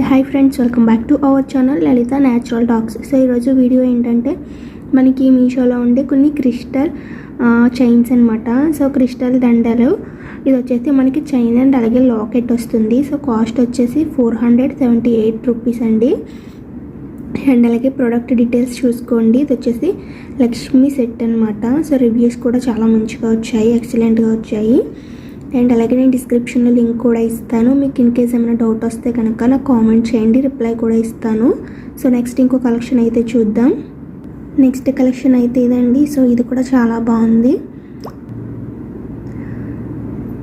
Hi friends, welcome back to our channel Lalitha natural talks. So ఈరోజు video ఏంటంటే మనకి మీషోలో ఉండే కొన్ని క్రిస్టల్ చైన్స్ అనమాట. సో క్రిస్టల్ దండలు, ఇది వచ్చేసి మనకి చైన్ అండ్ అలాగే లాకెట్ వస్తుంది. సో కాస్ట్ వచ్చేసి 478 రూపీస్ అండి. అండ్ అలాగే ప్రోడక్ట్ డీటెయిల్స్ చూసుకోండి. ఇది వచ్చేసి లక్ష్మీ సెట్ అనమాట. సో రివ్యూస్ కూడా చాలా మంచిగా వచ్చాయి, ఎక్సలెంట్గా వచ్చాయి. అండ్ అలాగే నేను డిస్క్రిప్షన్లో లింక్ కూడా ఇస్తాను. మీకు ఇన్ కేస్ ఏమైనా డౌట్ వస్తే కనుక నాకు కామెంట్ చేయండి, రిప్లై కూడా ఇస్తాను. సో నెక్స్ట్ ఇంకో కలెక్షన్ అయితే చూద్దాం. నెక్స్ట్ కలెక్షన్ అయితే ఇదండి. సో ఇది కూడా చాలా బాగుంది.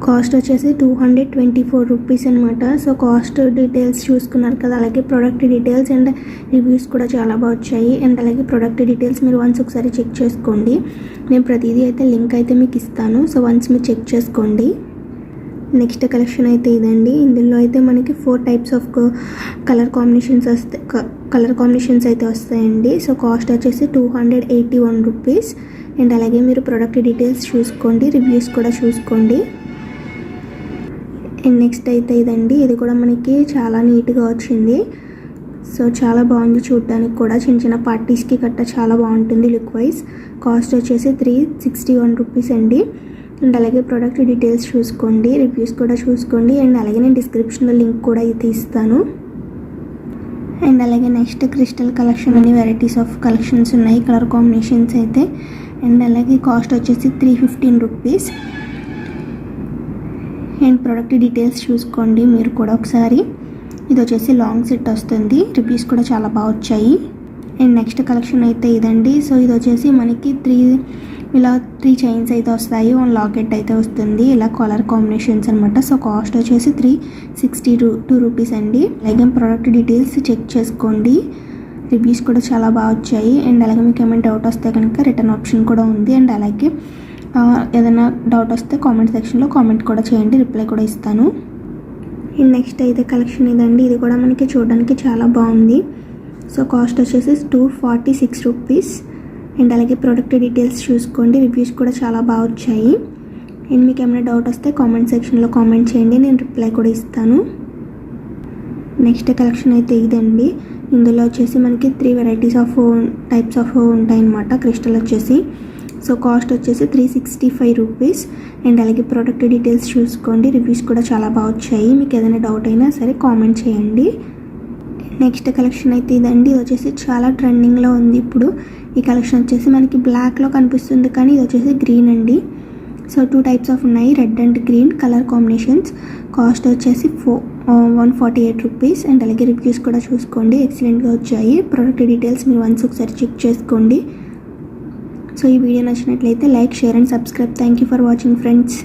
కాస్ట్ వచ్చేసి 224 రూపీస్ అనమాట. సో కాస్ట్ డీటెయిల్స్ చూసుకున్నారు కదా, అలాగే ప్రోడక్ట్ డీటెయిల్స్ అండ్ రివ్యూస్ కూడా చాలా బాగా వచ్చాయి. అండ్ అలాగే ప్రోడక్ట్ డీటెయిల్స్ మీరు వన్స్ ఒకసారి చెక్ చేసుకోండి. నేను ప్రతిదీ అయితే లింక్ అయితే మీకు ఇస్తాను. సో వన్స్ మీరు చెక్ చేసుకోండి. నెక్స్ట్ కలెక్షన్ అయితే ఇదండి. ఇందులో అయితే మనకి 4 టైప్స్ ఆఫ్ కలర్ కాంబినేషన్స్ అయితే వస్తాయండి. సో కాస్ట్ వచ్చేసి 281 రూపీస్. అండ్ అలాగే మీరు ప్రోడక్ట్ డీటెయిల్స్ చూసుకోండి, రివ్యూస్ కూడా చూసుకోండి. అండ్ నెక్స్ట్ అయితే ఇదండి. ఇది కూడా మనకి చాలా నీట్గా వచ్చింది. సో చాలా బాగుంది చూడడానికి కూడా, చిన్న చిన్న పార్టీస్కి గట్ట చాలా బాగుంటుంది లుక్ వైజ్. కాస్ట్ వచ్చేసి 361 రూపీస్ అండి. అండ్ అలాగే ప్రోడక్ట్ డీటెయిల్స్ చూసుకోండి, రివ్యూస్ కూడా చూసుకోండి. అండ్ అలాగే నేను డిస్క్రిప్షన్లో లింక్ కూడా అయితే ఇస్తాను. అండ్ అలాగే నెక్స్ట్ క్రిస్టల్ కలెక్షన్ అని వెరైటీస్ ఆఫ్ కలెక్షన్స్ ఉన్నాయి, కలర్ కాంబినేషన్స్ అయితే. అండ్ అలాగే కాస్ట్ వచ్చేసి 315 రూపీస్. అండ్ ప్రోడక్ట్ డీటెయిల్స్ చూసుకోండి మీరు కూడా ఒకసారి. ఇది వచ్చేసి లాంగ్ సెట్ వస్తుంది, రివ్యూస్ కూడా చాలా బాగా వచ్చాయి. అండ్ నెక్స్ట్ కలెక్షన్ అయితే ఇదండి. సో ఇది వచ్చేసి మనకి 3 చైన్స్ అయితే వస్తాయి, 1 లాకెట్ అయితే వస్తుంది. ఇలా కలర్ కాంబినేషన్స్ అనమాట. సో కాస్ట్ వచ్చేసి 362 రూపీస్ అండి. అలాగే ప్రోడక్ట్ డీటెయిల్స్ చెక్ చేసుకోండి, రివ్యూస్ కూడా చాలా బాగా వచ్చాయి. అండ్ అలాగే మీకు ఏమైనా డౌట్ వస్తే కనుక రిటర్న్ ఆప్షన్ కూడా ఉంది. అండ్ అలాగే ఏదైనా డౌట్ వస్తే కామెంట్ సెక్షన్లో కామెంట్ కూడా చేయండి, రిప్లై కూడా ఇస్తాను. అండ్ నెక్స్ట్ అయితే కలెక్షన్ ఇదండి. ఇది కూడా మనకి చూడడానికి చాలా బాగుంది. సో కాస్ట్ వచ్చేసి 246 రూపీస్. అండ్ అలాగే ప్రోడక్ట్ డీటెయిల్స్ చూసుకోండి, రివ్యూస్ కూడా చాలా బాగా వచ్చాయి. అండ్ మీకు ఏమైనా డౌట్ వస్తే కామెంట్ సెక్షన్లో కామెంట్ చేయండి, నేను రిప్లై కూడా ఇస్తాను. నెక్స్ట్ కలెక్షన్ అయితే ఇదండి. ఇందులో వచ్చేసి మనకి 3 వెరైటీస్ ఆఫ్ టైప్స్ ఆఫ్ ఉంటాయన్నమాట క్రిస్టల్ వచ్చేసి. సో కాస్ట్ వచ్చేసి 365 రూపీస్. అండ్ అలాగే ప్రోడక్ట్ డీటెయిల్స్ చూసుకోండి, రివ్యూస్ కూడా చాలా బాగా వచ్చాయి. మీకు ఏదైనా డౌట్ అయినా సరే కామెంట్ చేయండి. నెక్స్ట్ కలెక్షన్ అయితే ఇదండి. ఇది వచ్చేసి చాలా ట్రెండింగ్లో ఉంది ఇప్పుడు. ఈ కలెక్షన్ వచ్చేసి మనకి బ్లాక్లో కనిపిస్తుంది, కానీ ఇది వచ్చేసి గ్రీన్ అండి. సో 2 టైప్స్ ఆఫ్ ఉన్నాయి, red and green colour combinations. Cost వచ్చేసి 148 రూపీస్. అండ్ అలాగే రివ్యూస్ కూడా చూసుకోండి, ఎక్సలెంట్గా వచ్చాయి. ప్రోడక్ట్ డీటెయిల్స్ మీరు వన్స్ ఒకసారి చెక్ చేసుకోండి. సో ఈ వీడియో నచ్చినట్లయితే like, share and subscribe. Thank you for watching friends.